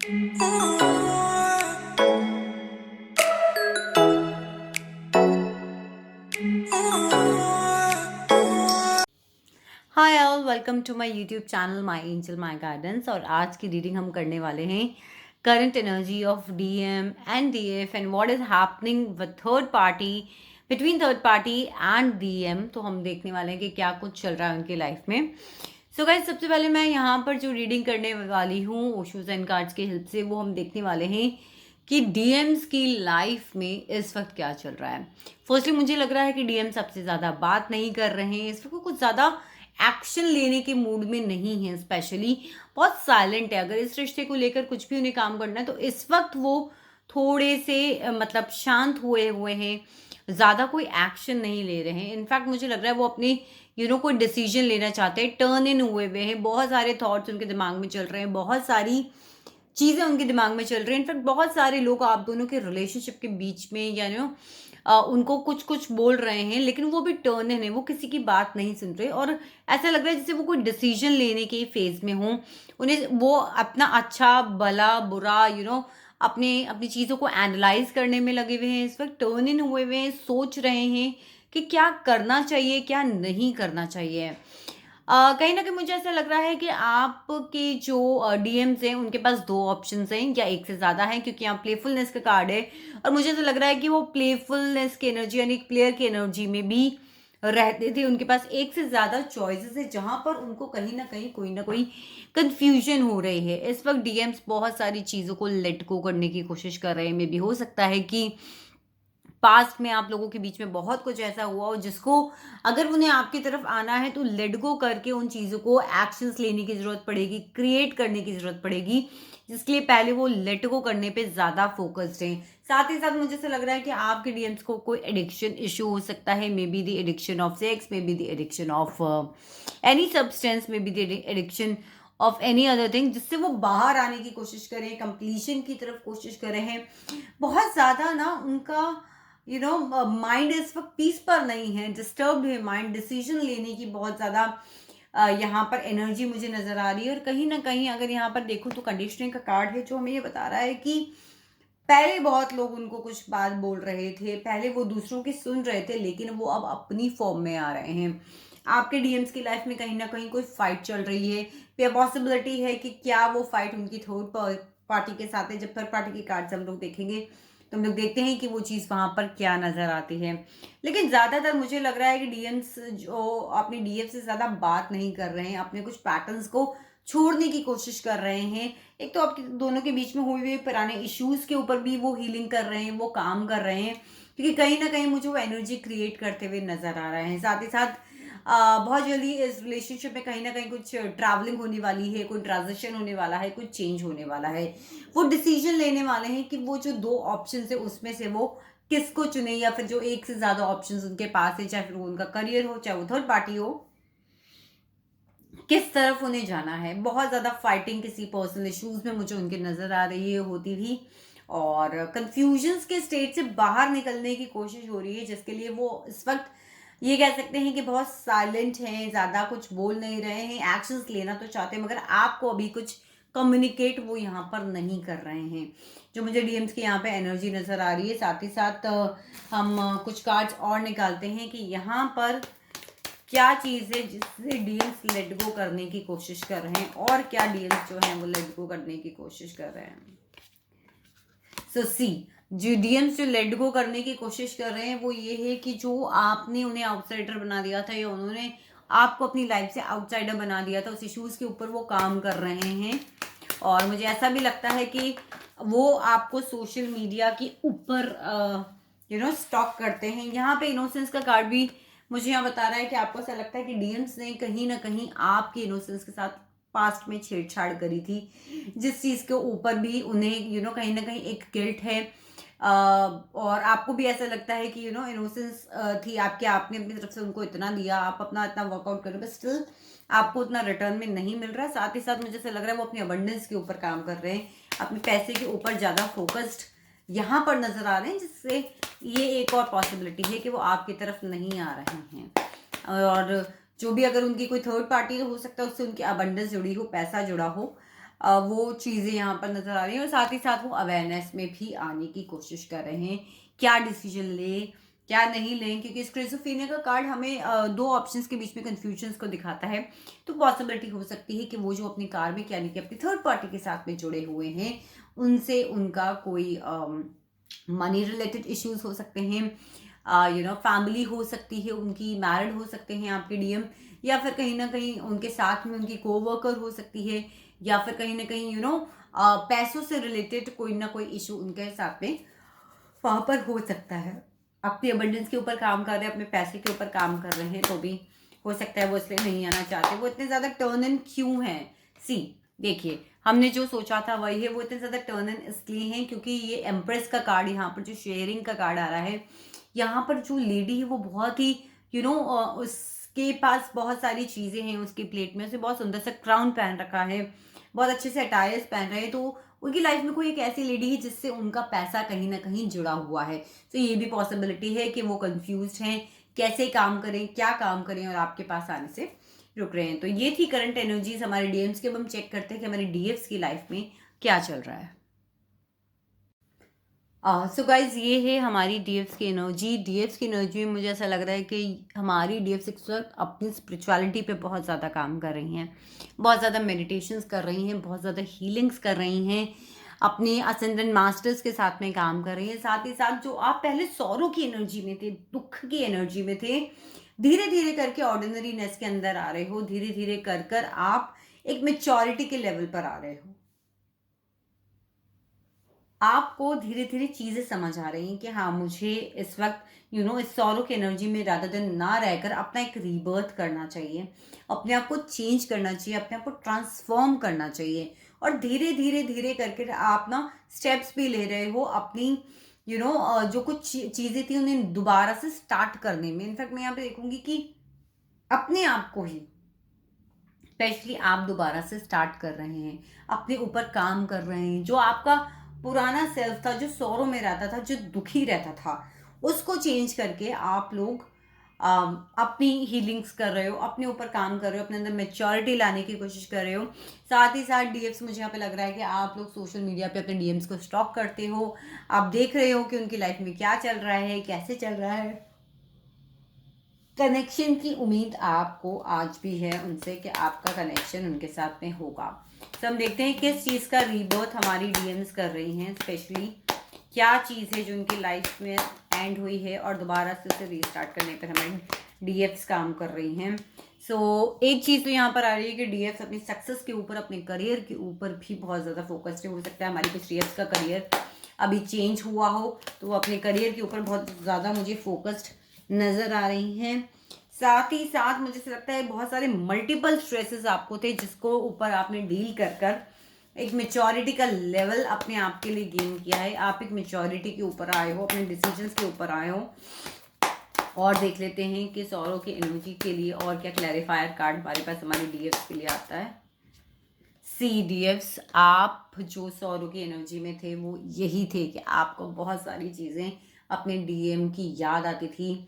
Hi all, welcome to my YouTube channel my angel my guidance. और आज की reading हम करने वाले हैं current energy of DM and DF and what is happening with third party, between third party and DM. तो हम देखने वाले हैं कि क्या कुछ चल रहा है उनकी लाइफ में। सो गाइस, सबसे पहले मैं यहाँ पर जो रीडिंग करने वाली हूँ ओशोज एंड कार्ड्स की हेल्प से, वो हम देखने वाले हैं कि डीएम्स की लाइफ में इस वक्त क्या चल रहा है। फर्स्टली मुझे लग रहा है कि डीएम सबसे ज़्यादा बात नहीं कर रहे हैं, इस वक्त कुछ ज़्यादा एक्शन लेने के मूड में नहीं है। स्पेशली बहुत साइलेंट है। अगर इस रिश्ते को लेकर कुछ भी उन्हें काम करना है तो इस वक्त वो थोड़े से मतलब शांत हुए हुए हैं, ज़्यादा कोई एक्शन नहीं ले रहे हैं। इनफैक्ट मुझे लग रहा है वो अपने कोई डिसीजन लेना चाहते हैं, टर्न इन हुए हुए हैं। बहुत सारे थॉट्स उनके दिमाग में चल रहे हैं, बहुत सारी चीज़ें उनके दिमाग में चल रही हैं। इनफैक्ट बहुत सारे लोग आप दोनों के रिलेशनशिप के बीच में उनको कुछ कुछ बोल रहे हैं, लेकिन वो भी टर्न इन है, वो किसी की बात नहीं सुन रहे। और ऐसा लग रहा है जैसे वो कोई डिसीजन लेने के फेज में हों। उन्हें वो अपना अच्छा भला बुरा अपने अपनी चीज़ों को एनालाइज करने में लगे हुए हैं। इस वक्त टर्न इन हुए हुए हैं, सोच रहे हैं कि क्या करना चाहिए क्या नहीं करना चाहिए। कहीं न कहीं मुझे ऐसा लग रहा है कि आपके जो डीएम्स हैं उनके पास 2 ऑप्शंस हैं या 1 से ज़्यादा हैं, क्योंकि यहाँ प्लेफुलनेस का कार्ड है। और मुझे ऐसा लग रहा है कि वो प्लेफुलनेस की एनर्जी यानी प्लेयर की एनर्जी में भी रहते थे। उनके पास 1 से ज़्यादा चॉइसेस है, जहाँ पर उनको कहीं न कहीं कोई न कोई कन्फ्यूजन हो रही है। इस वक़्त डीएम्स बहुत सारी चीज़ों को लेट गो करने की कोशिश कर रहे हैं। मे बी हो सकता है कि पास्ट में आप लोगों के बीच में बहुत कुछ ऐसा हुआ हो जिसको अगर उन्हें आपकी तरफ आना है तो लेट गो करके उन चीज़ों को एक्शंस लेने की ज़रूरत पड़ेगी, क्रिएट करने की ज़रूरत पड़ेगी, जिसके लिए पहले वो लेट गो करने पे ज़्यादा फोकस्ड हैं। साथ ही साथ मुझे ऐसा लग रहा है कि आपके डीएम्स को कोई एडिक्शन इशू हो सकता है। May be the addiction of sex, may be the addiction of any substance, may be the addiction of any other thing, जिससे वो बाहर आने की कोशिश करें, कंप्लीशन की तरफ कोशिश कर रहे हैं। बहुत ज़्यादा ना उनका माइंड इस वक्त पीस पर नहीं है, डिस्टर्ब्ड है माइंड। डिसीजन लेने की बहुत ज़्यादा यहाँ पर एनर्जी मुझे नज़र आ रही है। और कहीं ना कहीं अगर यहाँ पर देखो तो कंडीशनिंग का कार्ड है जो हमें ये बता रहा है कि पहले बहुत लोग उनको कुछ बात बोल रहे थे, पहले वो दूसरों की सुन रहे थे, लेकिन वो अब अपनी फॉर्म में आ रहे हैं। आपके डीएम्स की लाइफ में कहीं ना कहीं कोई फाइट चल रही है। पॉसिबिलिटी है कि क्या वो फाइट उनकी थर्ड पार्टी के साथ है। जब थर्ड पार्टी की कार्ड्स हम लोग देखेंगे तो हम लोग देखते हैं कि वो चीज़ वहाँ पर क्या नज़र आती है। लेकिन ज़्यादातर मुझे लग रहा है कि डीएम्स जो अपने डीएफ से ज़्यादा बात नहीं कर रहे हैं, अपने कुछ पैटर्न्स को छोड़ने की कोशिश कर रहे हैं। एक तो आपके दोनों के बीच में हुए हुए पुराने इश्यूज के ऊपर भी वो हीलिंग कर रहे हैं, वो काम कर रहे हैं, क्योंकि कहीं ना कहीं मुझे वो एनर्जी क्रिएट करते हुए नजर आ रहे हैं। साथ ही साथ बहुत जल्दी इस रिलेशनशिप में कहीं ना कहीं कुछ ट्रैवलिंग होने वाली है, कोई ट्रांजिशन होने वाला है, कुछ चेंज होने वाला है। वो डिसीजन लेने वाले हैं कि वो जो 2 ऑप्शन है उसमें से वो किसको चुने, या फिर जो 1 से ज्यादा ऑप्शन उनके पास है, चाहे फिर वो उनका करियर हो, चाहे वो थर्ड पार्टी हो, किस तरफ उन्हें जाना है। बहुत ज़्यादा फाइटिंग किसी पर्सनल इश्यूज में मुझे उनके नज़र आ रही है, होती थी। और कंफ्यूजन्स के स्टेट से बाहर निकलने की कोशिश हो रही है, जिसके लिए वो इस वक्त ये कह सकते हैं कि बहुत साइलेंट हैं, ज़्यादा कुछ बोल नहीं रहे हैं। एक्शंस लेना तो चाहते हैं, मगर आपको अभी कुछ कम्युनिकेट वो यहाँ पर नहीं कर रहे हैं, जो मुझे डीएम्स की यहाँ पे एनर्जी नज़र आ रही है। साथ ही साथ हम कुछ कार्ड्स और निकालते हैं कि यहाँ पर क्या चीज़ है जिससे डीएम्स लेट गो करने की कोशिश कर रहे हैं, और क्या डीएम्स जो है वो लेट गो करने की कोशिश कर रहे हैं। सो सी, जो डीएम्स जो लेट गो करने की कोशिश कर रहे हैं वो ये है कि जो आपने उन्हें आउटसाइडर बना दिया था, या उन्होंने आपको अपनी लाइफ से आउटसाइडर बना दिया था, उस इश्यूज के ऊपर वो काम कर रहे हैं। और मुझे ऐसा भी लगता है कि वो आपको सोशल मीडिया के ऊपर स्टॉक करते हैं। यहाँ पे इनोसेंस का कार्ड भी मुझे यहाँ बता रहा है कि आपको ऐसा लगता है कि डीएम्स ने कहीं ना कहीं आपके इनोसेंस के साथ पास्ट में छेड़छाड़ करी थी, जिस चीज़ के ऊपर भी उन्हें कहीं ना कहीं एक गिल्ट है। और आपको भी ऐसा लगता है कि इनोसेंस थी आपके, आपने अपनी तरफ से उनको इतना दिया, आप अपना इतना वर्कआउट कर रहे हो, बट स्टिल आपको उतना रिटर्न में नहीं मिल रहा है। साथ ही साथ मुझे ऐसा लग रहा है वो अपनी अबंडेंस के ऊपर काम कर रहे हैं, अपने पैसे के ऊपर ज़्यादा फोकस्ड यहाँ पर नजर आ रहे हैं, जिससे ये एक और पॉसिबिलिटी है कि वो आपकी तरफ नहीं आ रहे हैं। और जो भी अगर उनकी कोई थर्ड पार्टी हो सकता है उससे उनकी अबंडेंस जुड़ी हो, पैसा जुड़ा हो, वो चीज़ें यहाँ पर नज़र आ रही हैं और साथ ही साथ वो अवेयरनेस में भी आने की कोशिश कर रहे हैं, क्या डिसीजन लें, क्या नहीं लें, क्योंकि स्किज़ोफ्रेनिया का कार्ड हमें दो ऑप्शंस के बीच में कन्फ्यूजन्स को दिखाता है। तो पॉसिबिलिटी हो सकती है कि वो जो अपनी कार में यानी कि अपनी थर्ड पार्टी के साथ में जुड़े हुए हैं, उनसे उनका कोई मनी रिलेटेड इश्यूज हो सकते हैं, फैमिली हो सकती है उनकी, मैरिड हो सकते हैं आपके डीएम, या फिर कहीं ना कहीं उनके साथ में उनकी कोवर्कर हो सकती है, या फिर कहीं ना कहीं पैसों से रिलेटेड कोई ना कोई इशू उनके साथ में वहां पर हो सकता है। अपनी अबंडेंस के ऊपर काम कर रहे हैं, अपने पैसे के ऊपर काम कर रहे हैं, तो भी हो सकता है वो इसलिए नहीं आना चाहते। वो इतने ज़्यादा टर्न इन क्यों हैं? सी, देखिए, हमने जो सोचा था वही है। वो इतने ज़्यादा टर्न इन इसलिए हैं क्योंकि ये एम्प्रेस का कार्ड, यहाँ पर जो शेयरिंग का कार्ड आ रहा है, यहाँ पर जो लेडी है वो बहुत ही उसके पास बहुत सारी चीज़ें हैं उसकी प्लेट में। उसने बहुत सुंदर सा क्राउन पहन रखा है, बहुत अच्छे से अटायर्स पहन रहे हैं, तो उनकी लाइफ में कोई एक ऐसी लेडी है जिससे उनका पैसा कहीं ना कहीं जुड़ा हुआ है। तो ये भी पॉसिबिलिटी है कि वो कंफ्यूज हैं, कैसे काम करें, क्या काम करें, और आपके पास आने से रुक रहे हैं। तो ये थी करंट एनर्जीज हमारे डीएम्स के। अब हम चेक करते हैं कि हमारे डीएफ्स की लाइफ में क्या चल रहा है। सो गाइज, ये है हमारी डीएफ्स की एनर्जी। डीएफ्स की एनर्जी में मुझे ऐसा लग रहा है कि हमारी डीएफ्स इस वक्त अपनी स्पिरिचुअलिटी पे बहुत ज़्यादा काम कर रही हैं, बहुत ज़्यादा मेडिटेशंस कर रही हैं, बहुत ज़्यादा हीलिंग्स कर रही हैं, अपने असेंडेंट मास्टर्स के साथ में काम कर रही हैं। साथ ही साथ जो आप पहले सौरों की एनर्जी में थे, दुख की एनर्जी में थे, धीरे धीरे करके ऑर्डिनरीनेस के अंदर आ रहे हो, धीरे धीरे कर कर आप एक मेच्योरिटी के लेवल पर आ रहे हो। आपको धीरे धीरे चीजें समझ आ रही हैं कि हाँ, मुझे इस वक्त इस सौरों की एनर्जी में रादर देन ना रहकर अपना एक रीबर्थ करना चाहिए, अपने आप को चेंज करना चाहिए, अपने आप को ट्रांसफॉर्म करना चाहिए। और धीरे धीरे धीरे करके आप ना स्टेप्स भी ले रहे हो अपनी जो कुछ चीजें थी उन्हें दोबारा से स्टार्ट करने में। इनफैक्ट मैं यहाँ पे देखूंगी कि अपने आप को ही स्पेशली आप दोबारा से स्टार्ट कर रहे हैं, अपने ऊपर काम कर रहे हैं। जो आपका पुराना सेल्फ था, जो सौरों में रहता था, जो दुखी रहता था, उसको चेंज करके आप लोग अपनी हीलिंग्स कर रहे हो, अपने ऊपर काम कर रहे हो, अपने अंदर मेच्योरिटी लाने की कोशिश कर रहे हो। साथ ही साथ डीएम्स, मुझे यहाँ पे लग रहा है कि आप लोग सोशल मीडिया पे अपने डीएम्स को स्टॉक करते हो, आप देख रहे हो कि उनकी लाइफ में क्या चल रहा है, कैसे चल रहा है। कनेक्शन की उम्मीद आपको आज भी है उनसे कि आपका कनेक्शन उनके साथ में होगा। तो हम देखते हैं किस चीज़ का रीबर्थ हमारी डीएम्स कर रही हैं, स्पेशली क्या चीज़ है जो उनकी लाइफ में एंड हुई है और दोबारा से उसे रीस्टार्ट करने पर हमारी डीएफ्स काम कर रही हैं। एक चीज़ तो यहाँ पर आ रही है कि डीएफ्स अपनी सक्सेस के ऊपर, अपने करियर के ऊपर भी बहुत ज़्यादा फोकस्ड हो सकता है। हमारी कुछ डीएफ्स का करियर अभी चेंज हुआ हो तो वो अपने करियर के ऊपर बहुत ज़्यादा मुझे फोकस्ड नज़र आ रही हैं। साथ ही साथ मुझे लगता है बहुत सारे मल्टीपल स्ट्रेसेस आपको थे जिसको ऊपर आपने डील कर कर एक मेच्योरिटी का लेवल अपने आप के लिए गेन किया है। आप एक मेच्योरिटी के ऊपर आए हो, अपने डिसीजंस के ऊपर आए हो। और देख लेते हैं कि सौरों की एनर्जी के लिए और क्या क्लैरिफायर कार्ड हमारे पास हमारे डीएफ्स के लिए आता है। सी डीएफ्स, आप जो सौरों की एनर्जी में थे वो यही थे कि आपको बहुत सारी चीज़ें अपने डीएम की याद आती थी।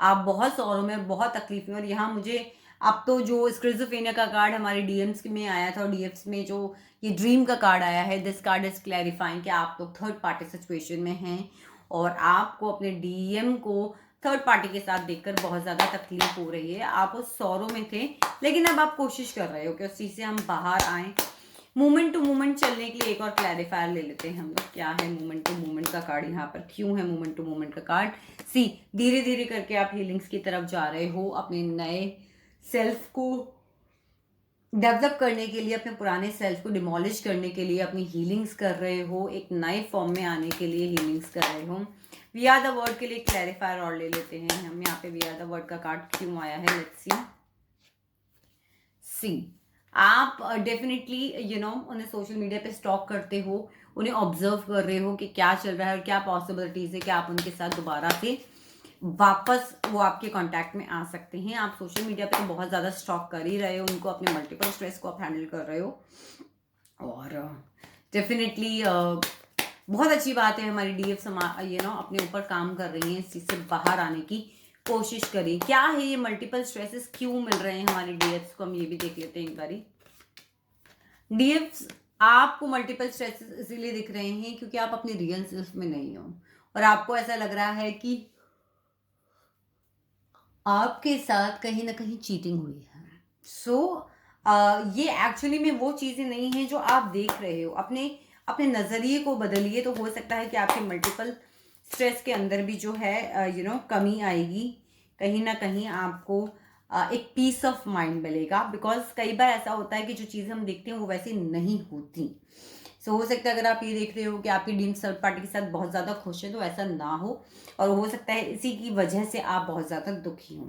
आप बहुत सौरों में, बहुत तकलीफ में, और यहाँ मुझे अब तो जो स्किज़ोफ्रेनिया का कार्ड हमारे डीएम्स में आया था और डीएफ्स में जो ये ड्रीम का कार्ड आया है, दिस कार्ड इज क्लैरिफाइंग कि आप लोग थर्ड पार्टी सिचुएशन में हैं और आपको अपने डीएम को थर्ड पार्टी के साथ देखकर बहुत ज़्यादा तकलीफ हो रही है। आप उस सौरों में थे लेकिन अब आप कोशिश कर रहे हो कि उस चीज़ से हम बाहर आएँ। मूवमेंट टू मूवमेंट चलने के लिए एक और क्लैरिफायर ले लेते हैं हम लोग। क्या है मूवमेंट टू मूवमेंट का कार्ड यहाँ पर, क्यों है मूवमेंट टू मूवमेंट का कार्ड? सी, धीरे धीरे करके आप हीलिंग्स की तरफ जा रहे हो, अपने नए सेल्फ को डेवलप करने के लिए, अपने पुराने सेल्फ को डिमोलिश करने के लिए अपनी हीलिंग्स कर रहे हो, एक नए फॉर्म में आने के लिए हीलिंग्स कर रहे हो। वी आर द वर्ड के लिए क्लैरिफायर और ले लेते हैं हम। यहाँ पे वी आर द वर्ड का कार्ड क्यों आया है, लेट्स सी। सी, आप डेफिनेटली उन्हें सोशल मीडिया पे स्टॉक करते हो, उन्हें ऑब्जर्व कर रहे हो कि क्या चल रहा है और क्या पॉसिबिलिटीज है कि आप उनके साथ दोबारा से वापस वो आपके कांटेक्ट में आ सकते हैं। आप सोशल मीडिया पे तो बहुत ज़्यादा स्टॉक कर ही रहे हो उनको, अपने मल्टीपल स्ट्रेस को आप हैंडल कर रहे हो। और डेफिनेटली बहुत अच्छी बात है, हमारी डीएफ अपने ऊपर काम कर रही हैं, इस चीज़ से बाहर आने की कोशिश करिए। क्या है ये मल्टीपल स्ट्रेसेस, क्यों मिल रहे हैं हमारे डीएफ्स को, हम ये भी देख लेते हैं एक बारी। डीएफ्स आपको मल्टीपल स्ट्रेसेस इसीलिए दिख रहे हैं क्योंकि आप अपनी रियल सेल्फ में नहीं हो, और आपको ऐसा लग रहा है कि आपके साथ कहीं ना कहीं चीटिंग हुई है। ये एक्चुअली में वो चीज़ें नहीं हैं जो आप देख रहे हो। अपने अपने नज़रिए को बदलिए, तो हो सकता है कि आपके मल्टीपल स्ट्रेस के अंदर भी जो है कमी आएगी। कहीं ना कहीं आपको एक पीस ऑफ माइंड मिलेगा, बिकॉज कई बार ऐसा होता है कि जो चीज़ें हम देखते हैं वो वैसी नहीं होती। हो सकता है अगर आप ये देख रहे हो कि आपकी डीम थर्ड पार्टी के साथ बहुत ज़्यादा खुश है, तो ऐसा ना हो, और हो सकता है इसी की वजह से आप बहुत ज़्यादा दुखी हों।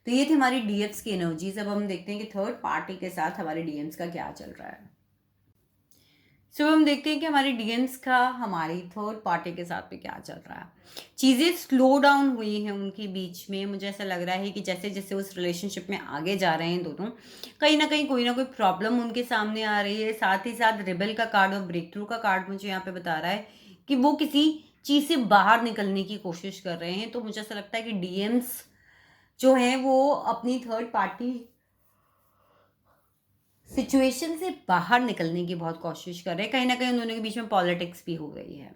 तो ये थी हमारी डीएम्स की एनर्जीज। अब हम देखते हैं कि थर्ड पार्टी के साथ हमारे डीएम्स का क्या चल रहा है। हम देखते हैं कि हमारी डीएम्स का हमारी थर्ड पार्टी के साथ में क्या चल रहा है। चीज़ें स्लो डाउन हुई हैं उनके बीच में। मुझे ऐसा लग रहा है कि जैसे जैसे उस रिलेशनशिप में आगे जा रहे हैं दोनों, कहीं ना कहीं कोई ना कोई प्रॉब्लम उनके सामने आ रही है। साथ ही साथ रिबेल का कार्ड और ब्रेक थ्रू का कार्ड मुझे यहाँ पे बता रहा है कि वो किसी चीज़ से बाहर निकलने की कोशिश कर रहे हैं। तो मुझे ऐसा लगता है कि डीएम्स जो है वो अपनी थर्ड पार्टी सिचुएशन से बाहर निकलने की बहुत कोशिश कर रहे हैं। कहीं ना कहीं उन दोनों के बीच में पॉलिटिक्स भी हो गई है।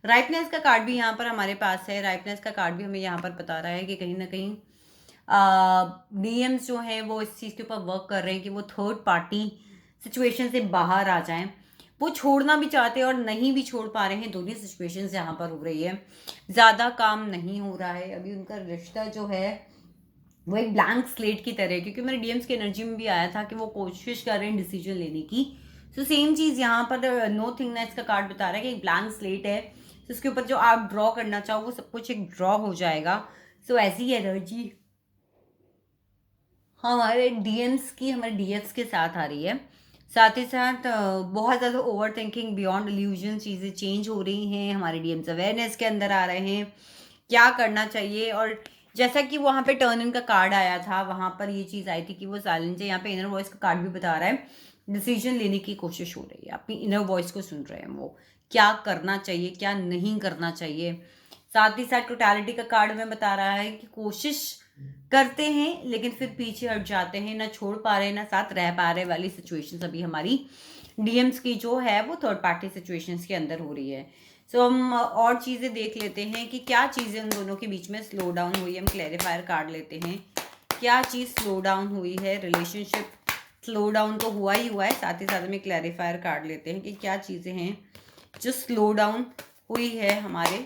राइपनेस का कार्ड भी यहाँ पर हमारे पास है। राइपनेस का कार्ड भी हमें यहाँ पर बता रहा है कि कहीं ना कहीं डीएम्स जो है वो इस चीज़ के ऊपर वर्क कर रहे हैं कि वो थर्ड पार्टी सिचुएशन से बाहर आ जाएं। वो छोड़ना भी चाहते हैं और नहीं भी छोड़ पा रहे हैं। दोनों सिचुएशन यहाँ पर हो रही है, ज़्यादा काम नहीं हो रहा है अभी। उनका रिश्ता जो है वो एक ब्लैंक स्लेट की तरह है, क्योंकि मेरे डीएम्स की एनर्जी में भी आया था कि वो कोशिश कर रहे हैं डिसीजन लेने की। सेम चीज़ यहाँ पर नो थिंगनेस का कार्ड बता रहा है कि एक ब्लैंक स्लेट है, उसके ऊपर जो आप ड्रॉ करना चाहो वो सब कुछ एक ड्रॉ हो जाएगा। ऐसी एनर्जी हमारे डीएम्स की हमारे डीएफ्स के साथ आ रही है। साथ ही साथ बहुत ज़्यादा ओवर थिंकिंग बियॉन्ड इल्यूजन, चीज़ें चेंज हो रही हैं। हमारे डीएम्स अवेयरनेस के अंदर आ रहे हैं क्या करना चाहिए। और जैसा कि वहाँ पे टर्न इन का कार्ड आया था, वहाँ पर ये चीज़ आई थी कि वो साइलेंट है। यहाँ पे इनर वॉइस का कार्ड भी बता रहा है डिसीजन लेने की कोशिश हो रही है। अपनी इनर वॉइस को सुन रहे हैं वो, क्या करना चाहिए क्या नहीं करना चाहिए। साथ ही साथ टोटलिटी का कार्ड में बता रहा है कि कोशिश करते हैं लेकिन फिर पीछे हट जाते हैं, ना छोड़ पा रहे ना साथ रह पा रहे वाली सिचुएशंस अभी हमारी डीएम्स की जो है वो थर्ड पार्टी सिचुएशंस के अंदर हो रही है। हम और चीज़ें देख लेते हैं कि क्या चीज़ें उन दोनों के बीच में स्लो डाउन हुई है। हम क्लैरिफायर कार्ड लेते हैं, क्या चीज़ स्लो डाउन हुई है। रिलेशनशिप स्लो डाउन तो हुआ ही हुआ है, साथ ही साथ में क्लैरिफायर कार्ड लेते हैं कि क्या चीज़ें हैं जो स्लो डाउन हुई है हमारे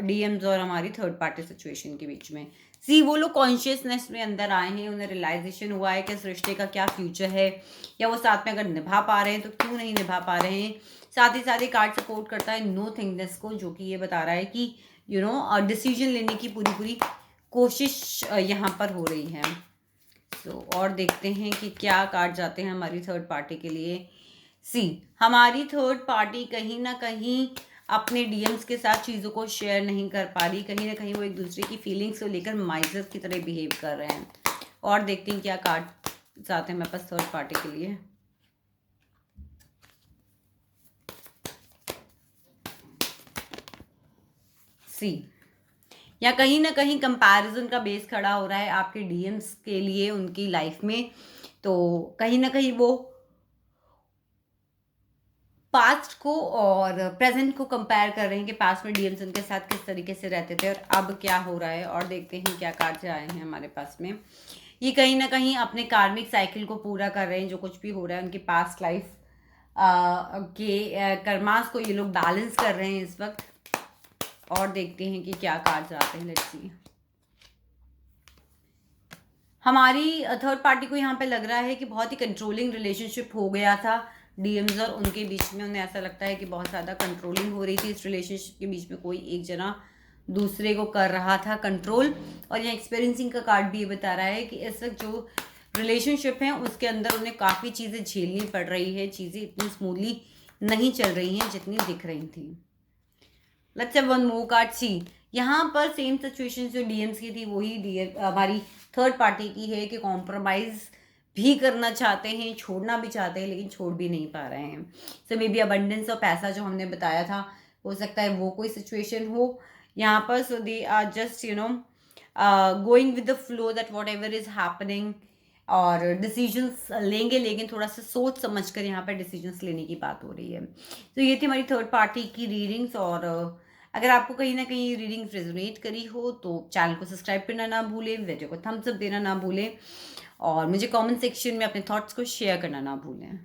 डीएम्स और हमारी थर्ड पार्टी सिचुएशन के बीच में। वो लोग कॉन्शियसनेस में अंदर आए हैं, उन्हें रियलाइजेशन हुआ है कि इस रिश्ते का क्या फ्यूचर है, या वो साथ में अगर निभा पा रहे हैं तो क्यों नहीं निभा पा रहे हैं। साथ ही साथ ये कार्ड सपोर्ट करता है नो थिंगनेस को, जो कि ये बता रहा है कि डिसीजन लेने की पूरी पूरी कोशिश यहाँ पर हो रही है। और देखते हैं कि क्या कार्ड जाते हैं हमारी थर्ड पार्टी के लिए। हमारी थर्ड पार्टी कहीं ना कहीं अपने डीएम्स के साथ चीज़ों को शेयर नहीं कर पा रही। कहीं ना कहीं वो एक दूसरे की फीलिंग्स को लेकर माइजर की तरह बिहेव कर रहे हैं। और देखते हैं क्या कार्ड जाते हैं मेरे पास थर्ड पार्टी के लिए। या कहीं ना कहीं कंपैरिजन का बेस खड़ा हो रहा है आपके डीएम्स के लिए उनकी लाइफ में। तो कहीं ना कहीं वो पास्ट को और प्रेजेंट को कंपेयर कर रहे हैं कि पास्ट में डीएम्स उनके साथ किस तरीके से रहते थे और अब क्या हो रहा है। और देखते हैं क्या कार्ड आए हैं हमारे पास में। ये कहीं ना कहीं अपने कार्मिक साइकिल को पूरा कर रहे हैं। जो कुछ भी हो रहा है उनकी पास्ट लाइफ के कर्मास को ये लोग बैलेंस कर रहे हैं इस वक्त। और देखते हैं कि क्या कार्ड्स आते हैं। Let's see. हमारी थर्ड पार्टी को यहाँ पे लग रहा है कि बहुत ही कंट्रोलिंग रिलेशनशिप हो गया था डीएम्स और उनके बीच में। उन्हें ऐसा लगता है कि बहुत ज़्यादा कंट्रोलिंग हो रही थी इस रिलेशनशिप के बीच में। कोई एक जना दूसरे को कर रहा था कंट्रोल। और यहाँ एक्सपीरियंसिंग का कार्ड भी ये बता रहा है कि इस वक्त जो रिलेशनशिप है उसके अंदर उन्हें काफ़ी चीज़ें झेलनी पड़ रही है। चीज़ें इतनी स्मूथली नहीं चल रही हैं जितनी दिख रही थी। Let's have one more card. यहाँ पर सेम सिचुएशन जो डीएम्स की थी वही हमारी थर्ड पार्टी की है कि कॉम्प्रोमाइज़ भी करना चाहते हैं, छोड़ना भी चाहते हैं, लेकिन छोड़ भी नहीं पा रहे हैं। मे बी अबंडेंस और पैसा जो हमने बताया था, हो सकता है वो कोई सिचुएशन हो यहाँ पर। They are just going with the flow that whatever is happening और डिसीजंस लेंगे, लेकिन थोड़ा सा सोच समझ कर यहाँ पर डिसीजंस लेने की बात हो रही है। तो ये थी हमारी थर्ड पार्टी की रीडिंग्स। और अगर आपको कहीं ना कहीं रीडिंग्स रेजोनेट करी हो तो चैनल को सब्सक्राइब करना ना भूलें, वीडियो को थम्स अप देना ना भूलें, और मुझे कमेंट सेक्शन में अपने थॉट्स को शेयर करना ना भूलें।